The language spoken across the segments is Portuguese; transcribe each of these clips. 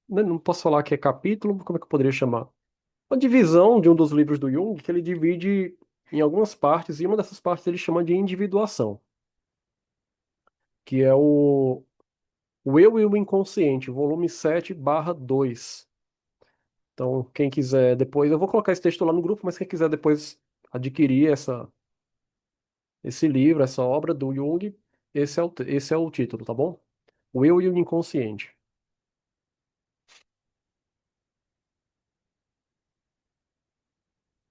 não posso falar que é capítulo, como é que eu poderia chamar? Uma divisão de um dos livros do Jung que ele divide em algumas partes, e uma dessas partes ele chama de individuação, que é o Eu e o Inconsciente, volume 7/2. Então, quem quiser depois, eu vou colocar esse texto lá no grupo, mas quem quiser depois adquirir esse livro, essa obra do Jung, esse é o título, tá bom? O Eu e o Inconsciente.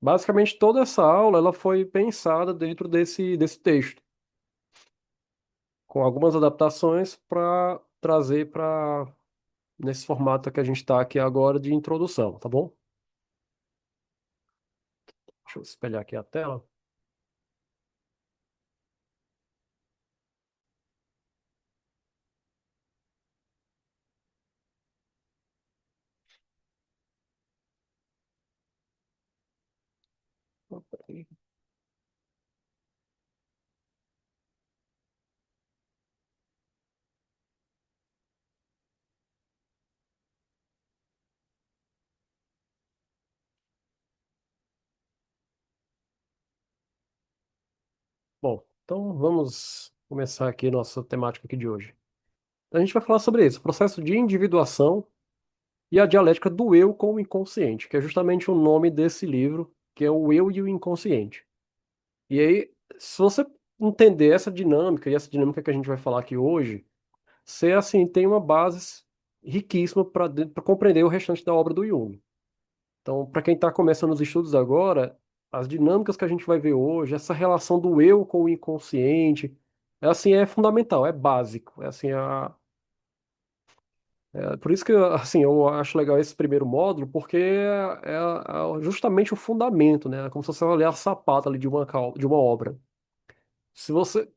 Basicamente, toda essa aula ela foi pensada dentro desse texto, com algumas adaptações para trazer para nesse formato que a gente está aqui agora de introdução, tá bom? Deixa eu espelhar aqui a tela. Opa, aí. Bom, então vamos começar aqui nossa temática aqui de hoje. A gente vai falar sobre isso, o processo de individuação e a dialética do eu com o inconsciente, que é justamente o nome desse livro, que é o Eu e o Inconsciente. E aí, se você entender essa dinâmica e essa dinâmica que a gente vai falar aqui hoje, você assim tem uma base riquíssima para compreender o restante da obra do Jung. Então, para quem está começando os estudos agora, as dinâmicas que a gente vai ver hoje, essa relação do eu com o inconsciente, é assim, é fundamental, é básico, é assim, por isso que assim, eu acho legal esse primeiro módulo, porque é justamente o fundamento, né? É como se você olhar a sapata ali de uma obra. Se você,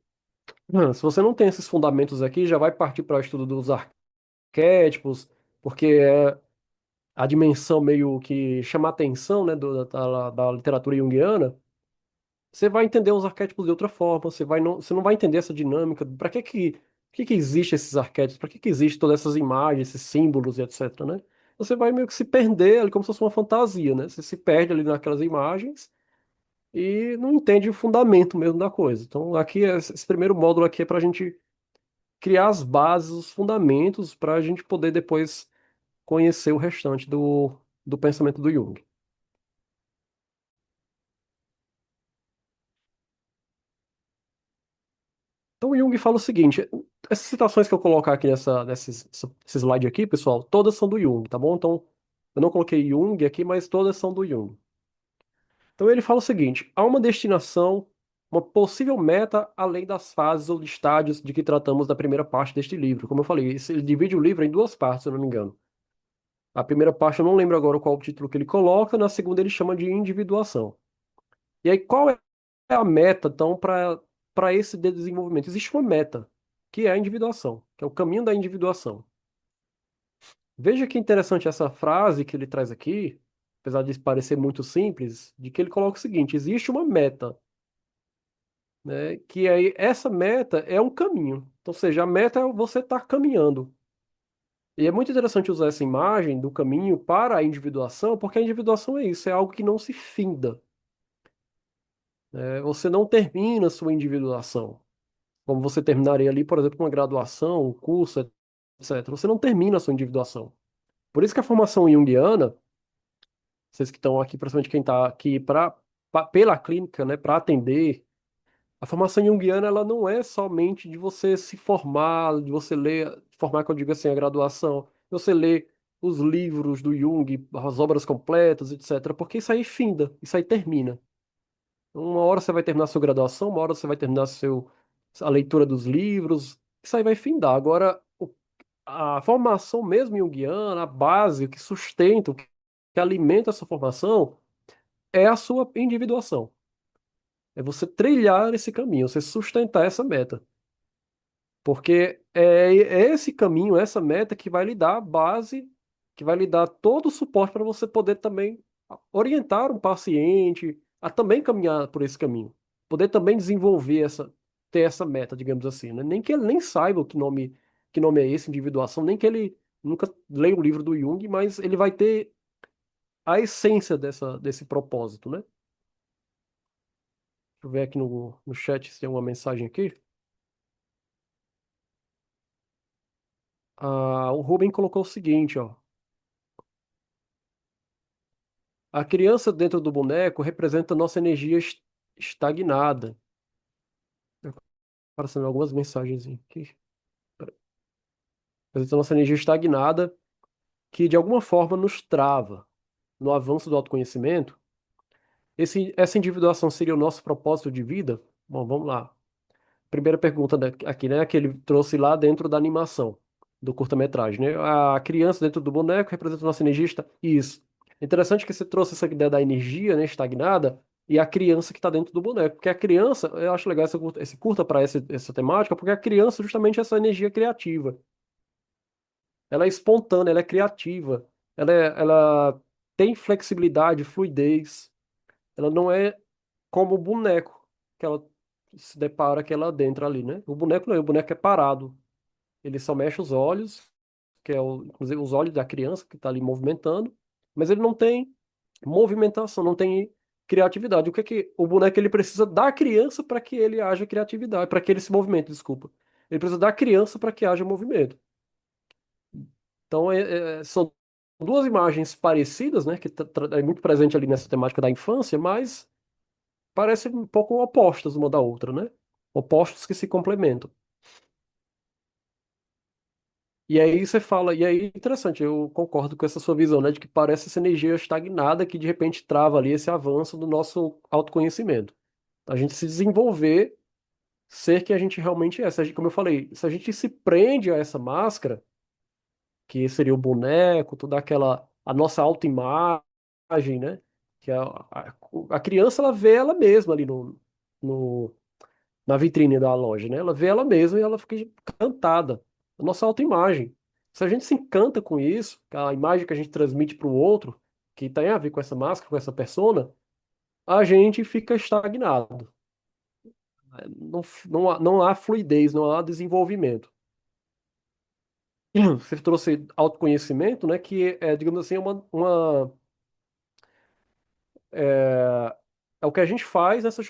se você não tem esses fundamentos aqui, já vai partir para o estudo dos arquétipos, porque é a dimensão meio que chama a atenção, né, da literatura junguiana. Você vai entender os arquétipos de outra forma, você não vai entender essa dinâmica, para que existe esses arquétipos, para que existe todas essas imagens, esses símbolos e etc, né? Você vai meio que se perder ali como se fosse uma fantasia, né? Você se perde ali naquelas imagens e não entende o fundamento mesmo da coisa. Então, aqui, esse primeiro módulo aqui é para a gente criar as bases, os fundamentos, para a gente poder depois conhecer o restante do pensamento do Jung. Então, o Jung fala o seguinte: essas citações que eu colocar aqui nesse slide aqui, pessoal, todas são do Jung, tá bom? Então, eu não coloquei Jung aqui, mas todas são do Jung. Então, ele fala o seguinte: há uma destinação, uma possível meta além das fases ou estágios de que tratamos da primeira parte deste livro. Como eu falei, ele divide o livro em duas partes, se eu não me engano. A primeira parte eu não lembro agora qual o título que ele coloca, na segunda ele chama de individuação. E aí, qual é a meta, então, para esse desenvolvimento? Existe uma meta, que é a individuação, que é o caminho da individuação. Veja que interessante essa frase que ele traz aqui, apesar de parecer muito simples, de que ele coloca o seguinte: existe uma meta, né? Que aí essa meta é um caminho. Então, ou seja, a meta é você estar caminhando. E é muito interessante usar essa imagem do caminho para a individuação, porque a individuação é isso, é algo que não se finda, né? Você não termina a sua individuação. Como você terminaria ali, por exemplo, uma graduação, um curso, etc. Você não termina a sua individuação. Por isso que a formação junguiana, vocês que estão aqui, principalmente quem está aqui pela clínica, né, para atender, a formação junguiana ela não é somente de você se formar, de você ler, formar que eu digo assim, a graduação, você ler os livros do Jung, as obras completas, etc. Porque isso aí finda, isso aí termina. Uma hora você vai terminar sua graduação, uma hora você vai terminar a leitura dos livros. Isso aí vai findar. Agora, a formação mesmo junguiana, a base, o que sustenta, o que alimenta essa formação, é a sua individuação. É você trilhar esse caminho, você sustentar essa meta. Porque é esse caminho, essa meta que vai lhe dar a base, que vai lhe dar todo o suporte para você poder também orientar um paciente a também caminhar por esse caminho. Poder também desenvolver ter essa meta, digamos assim, né? Nem que ele nem saiba que nome é esse, individuação, nem que ele nunca leio o livro do Jung, mas ele vai ter a essência desse propósito, né? Deixa eu ver aqui no chat se tem uma mensagem aqui. Ah, o Ruben colocou o seguinte, ó. A criança dentro do boneco representa nossa energia estagnada. Aparecendo algumas mensagens aqui. Representa nossa energia estagnada que de alguma forma nos trava no avanço do autoconhecimento. Essa individuação seria o nosso propósito de vida? Bom, vamos lá. Primeira pergunta aqui, né? Que ele trouxe lá dentro da animação, do curta-metragem, né? A criança dentro do boneco representa nossa energia. Isso. Interessante que você trouxe essa ideia da energia, né, estagnada, e a criança que está dentro do boneco. Porque a criança, eu acho legal esse curta para essa temática, porque a criança justamente é essa energia criativa. Ela é espontânea, ela é criativa, ela tem flexibilidade, fluidez. Ela não é como o boneco que ela se depara que ela dentro ali, né? O boneco não, o boneco é parado. Ele só mexe os olhos, que é inclusive os olhos da criança que está ali movimentando, mas ele não tem movimentação, não tem criatividade. O que é que o boneco ele precisa da criança para que ele haja criatividade, para que ele se movimente, desculpa. Ele precisa da criança para que haja movimento. Então são duas imagens parecidas, né, que é muito presente ali nessa temática da infância, mas parecem um pouco opostas uma da outra, né? Opostos que se complementam. E aí você fala, e aí interessante, eu concordo com essa sua visão, né, de que parece essa energia estagnada que de repente trava ali esse avanço do nosso autoconhecimento. A gente se desenvolver, ser quem a gente realmente é. Como eu falei, se a gente se prende a essa máscara, que seria o boneco, toda aquela, a nossa autoimagem, né, que a criança, ela vê ela mesma ali no na vitrine da loja, né? Ela vê ela mesma e ela fica encantada. A nossa autoimagem. Se a gente se encanta com isso, com a imagem que a gente transmite para o outro, que tem a ver com essa máscara, com essa persona, a gente fica estagnado. Não há fluidez, não há desenvolvimento. Você trouxe autoconhecimento, né? Que é, digamos assim, é, é o que a gente faz nessa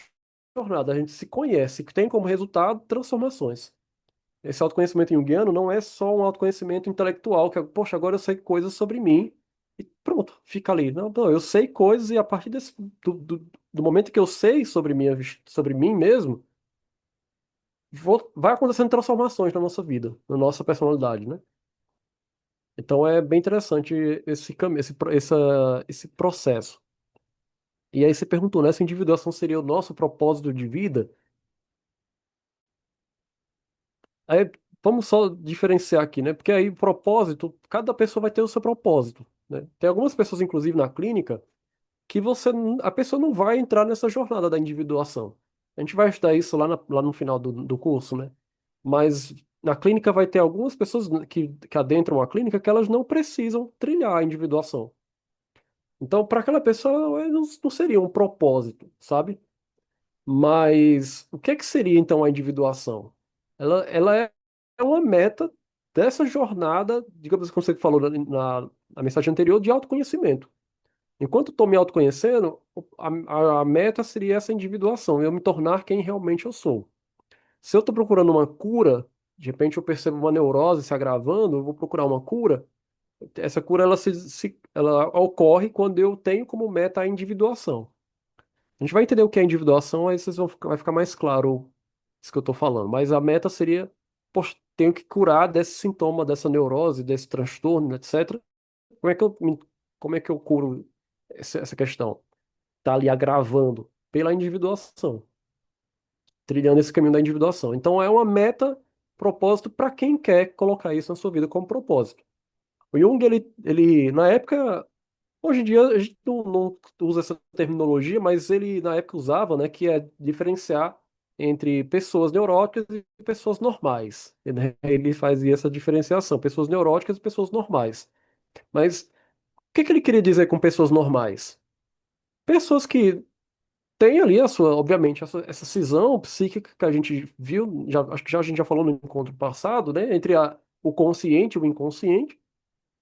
jornada. A gente se conhece, que tem como resultado transformações. Esse autoconhecimento junguiano não é só um autoconhecimento intelectual, que é, poxa, agora eu sei coisas sobre mim e pronto, fica ali. Não, não, eu sei coisas e a partir do momento que eu sei sobre mim mesmo, vai acontecendo transformações na nossa vida, na nossa personalidade, né? Então é bem interessante esse caminho, esse processo. E aí você perguntou, né, se a individuação seria o nosso propósito de vida? Aí vamos só diferenciar aqui, né? Porque aí o propósito, cada pessoa vai ter o seu propósito, né? Tem algumas pessoas, inclusive na clínica, que a pessoa não vai entrar nessa jornada da individuação. A gente vai estudar isso lá no final do curso, né? Mas na clínica vai ter algumas pessoas que adentram a clínica que elas não precisam trilhar a individuação. Então, para aquela pessoa, não seria um propósito, sabe? Mas o que é que seria então a individuação? Ela é uma meta dessa jornada, digamos como você falou na mensagem anterior, de autoconhecimento. Enquanto eu estou me autoconhecendo, a meta seria essa individuação, eu me tornar quem realmente eu sou. Se eu estou procurando uma cura, de repente eu percebo uma neurose se agravando, eu vou procurar uma cura. Essa cura ela ocorre quando eu tenho como meta a individuação. A gente vai entender o que é individuação, aí vai ficar mais claro isso que eu estou falando. Mas a meta seria, poxa, tenho que curar desse sintoma, dessa neurose, desse transtorno, etc. Como é que como é que eu curo essa questão? Tá ali agravando pela individuação, trilhando esse caminho da individuação. Então é uma meta, propósito para quem quer colocar isso na sua vida como propósito. O Jung, ele na época, hoje em dia a gente não usa essa terminologia, mas ele na época usava, né, que é diferenciar entre pessoas neuróticas e pessoas normais. Ele fazia essa diferenciação, pessoas neuróticas e pessoas normais. Mas o que ele queria dizer com pessoas normais? Pessoas que têm ali obviamente, essa cisão psíquica que a gente viu, acho que a gente já falou no encontro passado, né, entre o consciente e o inconsciente.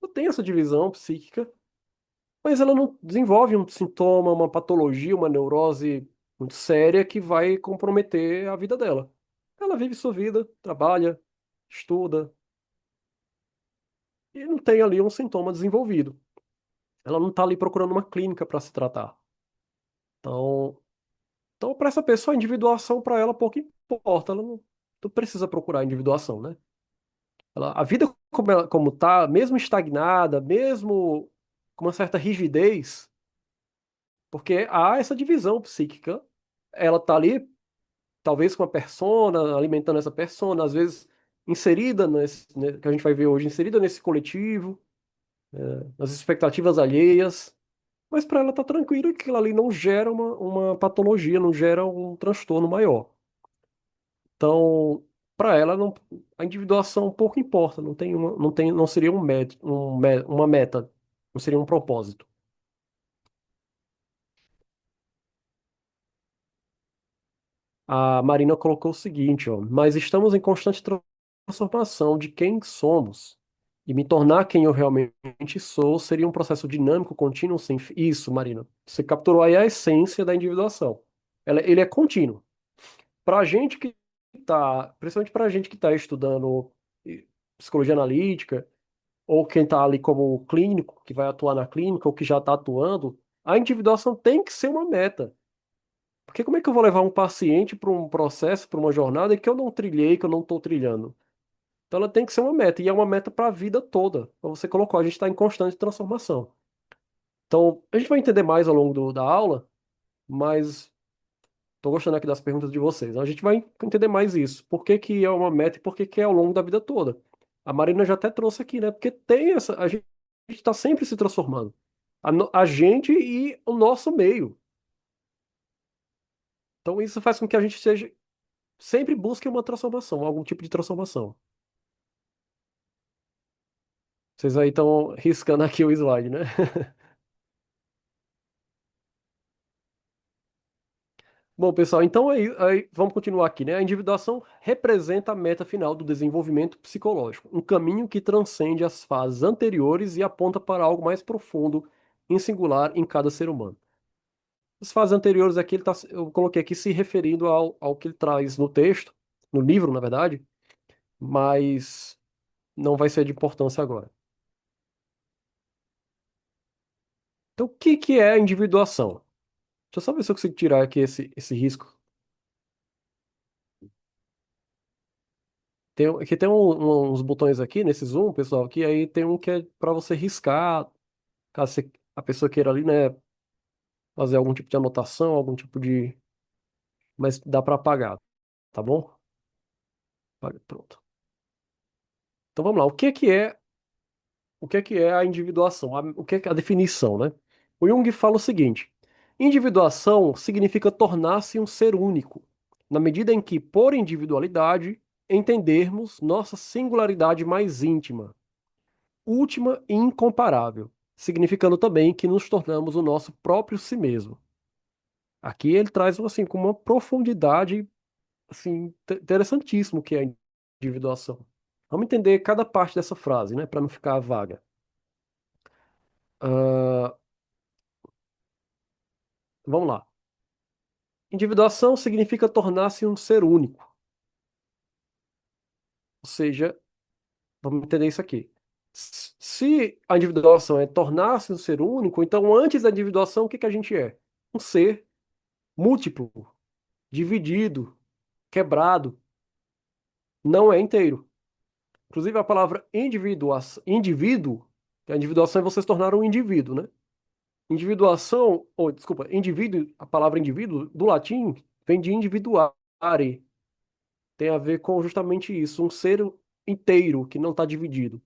Ela tem essa divisão psíquica, mas ela não desenvolve um sintoma, uma patologia, uma neurose muito séria que vai comprometer a vida dela. Ela vive sua vida, trabalha, estuda, e não tem ali um sintoma desenvolvido. Ela não está ali procurando uma clínica para se tratar. Então, então para essa pessoa, a individuação para ela pouco importa. Ela não precisa procurar individuação, né? A vida como tá, mesmo estagnada, mesmo com uma certa rigidez, porque há essa divisão psíquica, ela tá ali, talvez com a persona, alimentando essa persona, às vezes inserida nesse, né, que a gente vai ver hoje, inserida nesse coletivo, nas expectativas alheias, mas para ela tá tranquilo que aquilo ali não gera uma patologia, não gera um transtorno maior. Então, para ela, não, a individuação pouco importa, não seria uma meta, não seria um propósito. A Marina colocou o seguinte, ó, mas estamos em constante transformação de quem somos. E me tornar quem eu realmente sou seria um processo dinâmico, contínuo, sem fim. Isso, Marina. Você capturou aí a essência da individuação. Ele é contínuo. Para a gente que está, principalmente para a gente que está estudando psicologia analítica, ou quem está ali como clínico, que vai atuar na clínica, ou que já está atuando, a individuação tem que ser uma meta. Porque como é que eu vou levar um paciente para um processo, para uma jornada que eu não trilhei, que eu não estou trilhando? Então ela tem que ser uma meta, e é uma meta para a vida toda. Como você colocou, a gente está em constante transformação. Então, a gente vai entender mais ao longo da aula, mas estou gostando aqui das perguntas de vocês. A gente vai entender mais isso. Por que que é uma meta e por que que é ao longo da vida toda? A Marina já até trouxe aqui, né? Porque tem essa, a gente está sempre se transformando. A gente e o nosso meio. Então isso faz com que a gente seja sempre busque uma transformação, algum tipo de transformação. Vocês aí estão riscando aqui o slide, né? Bom, pessoal, então aí vamos continuar aqui, né? A individuação representa a meta final do desenvolvimento psicológico, um caminho que transcende as fases anteriores e aponta para algo mais profundo e singular em cada ser humano. As fases anteriores aqui, eu coloquei aqui se referindo ao que ele traz no texto, no livro, na verdade, mas não vai ser de importância agora. Então, o que que é a individuação? Deixa eu só ver se eu consigo tirar aqui esse risco. Aqui tem uns botões aqui nesse zoom, pessoal, que aí tem um que é para você riscar, caso a pessoa queira ali, né, fazer algum tipo de anotação, algum tipo de. Mas dá para apagar, tá bom? Pronto. Então vamos lá. O que é a individuação? O que é a definição, né? O Jung fala o seguinte: individuação significa tornar-se um ser único, na medida em que, por individualidade, entendermos nossa singularidade mais íntima, última e incomparável, significando também que nos tornamos o nosso próprio si mesmo. Aqui ele traz assim com uma profundidade assim interessantíssimo que é a individuação. Vamos entender cada parte dessa frase, né, para não ficar vaga. Ah, vamos lá. Individuação significa tornar-se um ser único. Ou seja, vamos entender isso aqui. Se a individuação é tornar-se um ser único, então antes da individuação, o que que a gente é? Um ser múltiplo, dividido, quebrado, não é inteiro. Inclusive a palavra indivíduo, que a individuação é você se tornar um indivíduo, né? Individuação, ou desculpa, indivíduo, a palavra indivíduo, do latim, vem de individuare, tem a ver com justamente isso, um ser inteiro que não está dividido.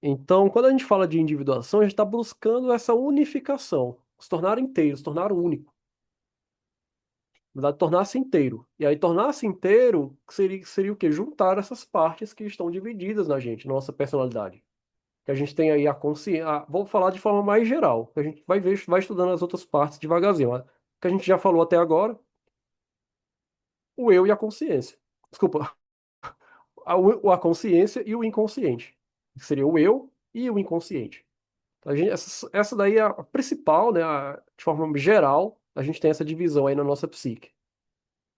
Então, quando a gente fala de individuação, a gente está buscando essa unificação, se tornar inteiro, se tornar único. Na verdade, tornar-se inteiro. E aí, tornar-se inteiro seria o quê? Juntar essas partes que estão divididas na gente, na nossa personalidade. Que a gente tem aí a consciência. Vou falar de forma mais geral, que a gente vai ver, vai estudando as outras partes devagarzinho. Que a gente já falou até agora, o eu e a consciência. Desculpa, a consciência e o inconsciente. que seria o eu e o inconsciente. Então, essa daí é a principal, né? De forma geral, a gente tem essa divisão aí na nossa psique.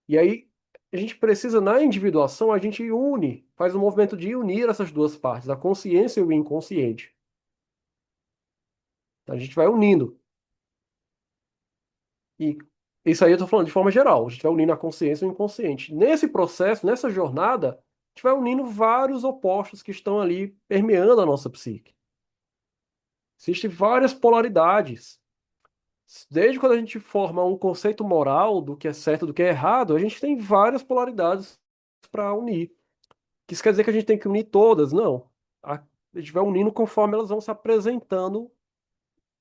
E aí, a gente precisa, na individuação, a gente une, faz um movimento de unir essas duas partes, a consciência e o inconsciente. Então, a gente vai unindo. E isso aí eu estou falando de forma geral. A gente vai unindo a consciência e o inconsciente. Nesse processo, nessa jornada, a gente vai unindo vários opostos que estão ali permeando a nossa psique. Existem várias polaridades. Desde quando a gente forma um conceito moral do que é certo e do que é errado, a gente tem várias polaridades para unir. Que isso quer dizer que a gente tem que unir todas? Não. A gente vai unindo conforme elas vão se apresentando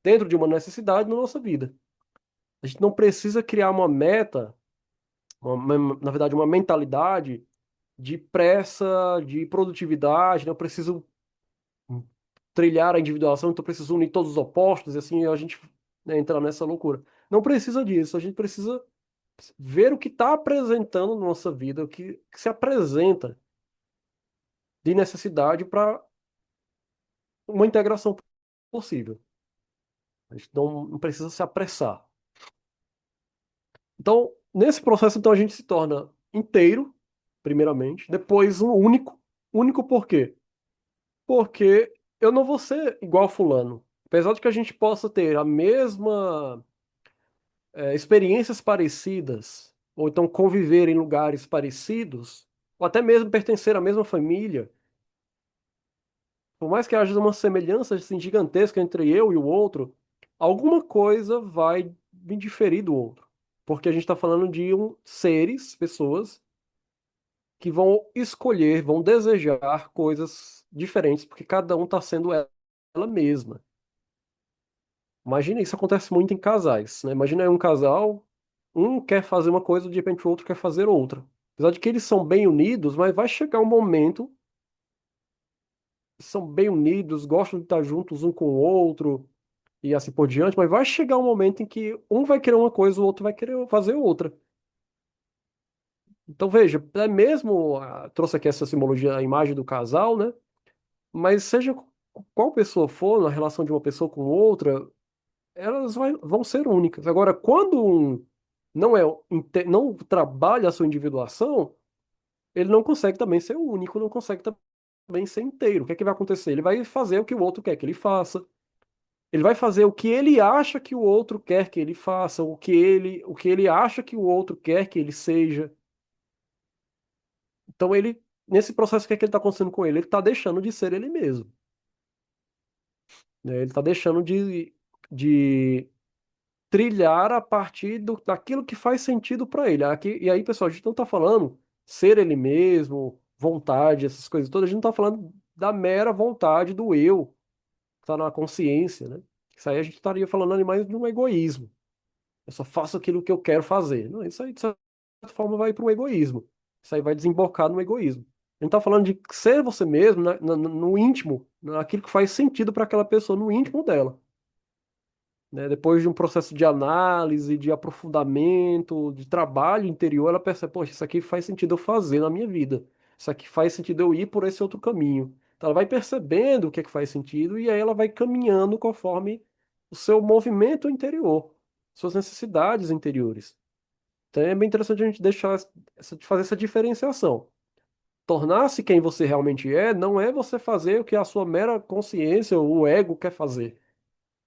dentro de uma necessidade na nossa vida. A gente não precisa criar uma meta, na verdade, uma mentalidade de pressa, de produtividade. Não preciso trilhar a individuação, então eu preciso unir todos os opostos, e assim a gente, né, entrar nessa loucura. Não precisa disso. A gente precisa ver o que está apresentando na nossa vida, o que se apresenta de necessidade para uma integração possível. A gente não precisa se apressar. Então, nesse processo, então, a gente se torna inteiro, primeiramente, depois um único. Único por quê? Porque eu não vou ser igual fulano. Apesar de que a gente possa ter a mesma, experiências parecidas, ou então conviver em lugares parecidos, ou até mesmo pertencer à mesma família, por mais que haja uma semelhança assim, gigantesca entre eu e o outro, alguma coisa vai me diferir do outro. Porque a gente está falando de seres, pessoas, que vão escolher, vão desejar coisas diferentes, porque cada um está sendo ela mesma. Imagina, isso acontece muito em casais, né? Imagina aí um casal, um quer fazer uma coisa, de repente o outro quer fazer outra. Apesar de que eles são bem unidos, mas vai chegar um momento, são bem unidos, gostam de estar juntos um com o outro, e assim por diante, mas vai chegar um momento em que um vai querer uma coisa, o outro vai querer fazer outra. Então veja, é mesmo, trouxe aqui essa simbologia, a imagem do casal, né? Mas seja qual pessoa for, na relação de uma pessoa com outra, elas vão ser únicas. Agora, quando um não trabalha a sua individuação, ele não consegue também ser único, não consegue também ser inteiro. O que é que vai acontecer? Ele vai fazer o que o outro quer que ele faça. Ele vai fazer o que ele acha que o outro quer que ele faça, o que ele acha que o outro quer que ele seja. Então nesse processo, o que é que ele está acontecendo com ele? Ele está deixando de ser ele mesmo, né? Ele está deixando de trilhar a partir daquilo que faz sentido para ele. E aí, pessoal, a gente não está falando ser ele mesmo, vontade, essas coisas todas. A gente não está falando da mera vontade do eu, que está na consciência, né? Isso aí a gente estaria falando ali mais de um egoísmo. Eu só faço aquilo que eu quero fazer. Não, isso aí, de certa forma, vai para um egoísmo. Isso aí vai desembocar no egoísmo. A gente está falando de ser você mesmo, né, no íntimo, naquilo que faz sentido para aquela pessoa, no íntimo dela, né? Depois de um processo de análise, de aprofundamento, de trabalho interior, ela percebe, poxa, isso aqui faz sentido eu fazer na minha vida. Isso aqui faz sentido eu ir por esse outro caminho. Então ela vai percebendo o que é que faz sentido e aí ela vai caminhando conforme o seu movimento interior, suas necessidades interiores. Então é bem interessante a gente deixar de fazer essa diferenciação. Tornar-se quem você realmente é não é você fazer o que a sua mera consciência ou o ego quer fazer,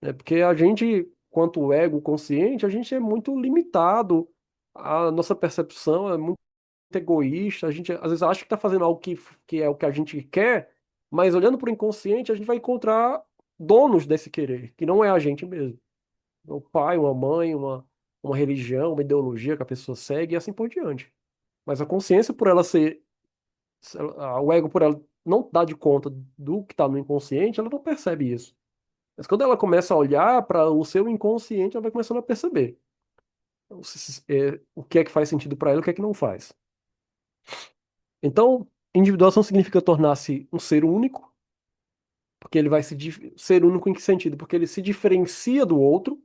né? Porque a gente, quanto ego consciente, a gente é muito limitado, a nossa percepção é muito egoísta, a gente às vezes acha que está fazendo algo que é o que a gente quer, mas olhando para o inconsciente, a gente vai encontrar donos desse querer, que não é a gente mesmo. O pai, uma mãe, uma religião, uma ideologia que a pessoa segue e assim por diante. Mas a consciência, por ela ser, o ego, por ela não dar de conta do que está no inconsciente, ela não percebe isso. Mas quando ela começa a olhar para o seu inconsciente, ela vai começando a perceber o que é que faz sentido para ela e o que é que não faz. Então, individuação significa tornar-se um ser único, porque ele vai ser único em que sentido? Porque ele se diferencia do outro,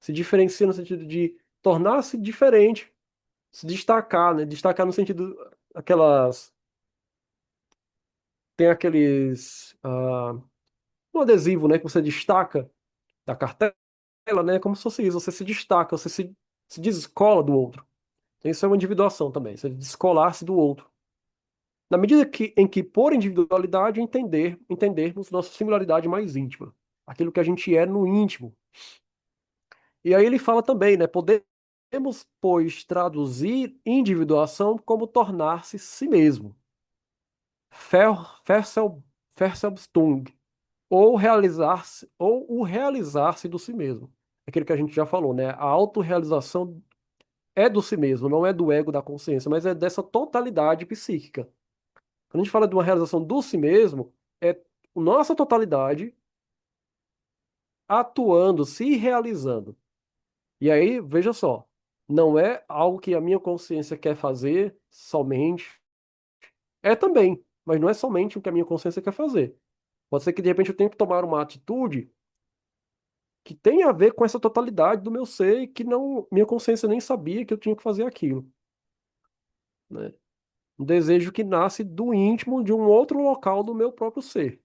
se diferencia no sentido de tornar-se diferente, se destacar, né? Destacar no sentido aquelas tem aqueles, um adesivo, né, que você destaca da cartela, né, como se fosse isso, você se destaca, se descola do outro. Isso é uma individuação também, você descolar-se do outro. Na medida em que, por individualidade, entendermos nossa singularidade mais íntima, aquilo que a gente é no íntimo. E aí ele fala também, né? Podemos, pois, traduzir individuação como tornar-se si mesmo. Ver, Verselbstung, ou o realizar-se do si mesmo. Aquilo que a gente já falou, né? A autorrealização é do si mesmo, não é do ego da consciência, mas é dessa totalidade psíquica. Quando a gente fala de uma realização do si mesmo, é nossa totalidade atuando, se realizando. E aí, veja só, não é algo que a minha consciência quer fazer somente. É também, mas não é somente o que a minha consciência quer fazer. Pode ser que de repente eu tenha que tomar uma atitude que tenha a ver com essa totalidade do meu ser e que não, minha consciência nem sabia que eu tinha que fazer aquilo, né? Um desejo que nasce do íntimo de um outro local do meu próprio ser,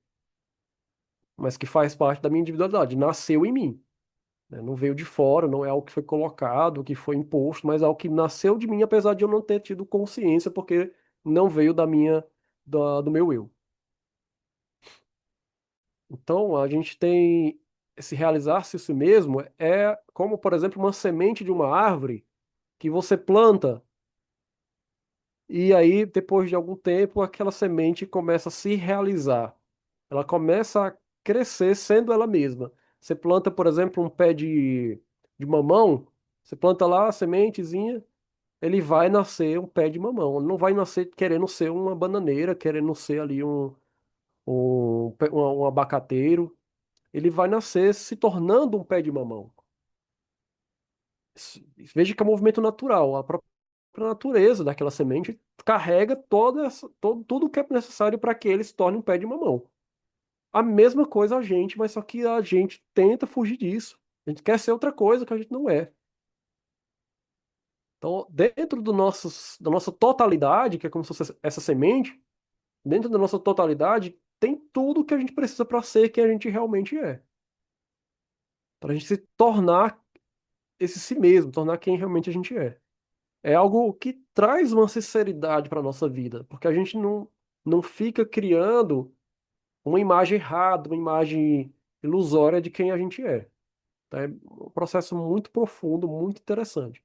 mas que faz parte da minha individualidade, nasceu em mim, né? Não veio de fora, não é algo que foi colocado, que foi imposto, mas é algo que nasceu de mim, apesar de eu não ter tido consciência, porque não veio do meu eu. Então, a gente tem esse realizar-se si mesmo é como, por exemplo, uma semente de uma árvore que você planta e aí, depois de algum tempo, aquela semente começa a se realizar. Ela começa a crescer sendo ela mesma. Você planta, por exemplo, um pé de mamão, você planta lá a sementezinha, ele vai nascer um pé de mamão. Ele não vai nascer querendo ser uma bananeira, querendo ser ali um abacateiro. Ele vai nascer se tornando um pé de mamão. Veja que é um movimento natural. A própria natureza daquela semente carrega tudo o que é necessário para que ele se torne um pé de mamão. A mesma coisa a gente, mas só que a gente tenta fugir disso. A gente quer ser outra coisa que a gente não é. Então, dentro da nossa totalidade, que é como se fosse essa semente, dentro da nossa totalidade, tem tudo que a gente precisa para ser quem a gente realmente é. Para a gente se tornar esse si mesmo, tornar quem realmente a gente é. É algo que traz uma sinceridade para a nossa vida, porque a gente não fica criando uma imagem errada, uma imagem ilusória de quem a gente é. Tá? É um processo muito profundo, muito interessante.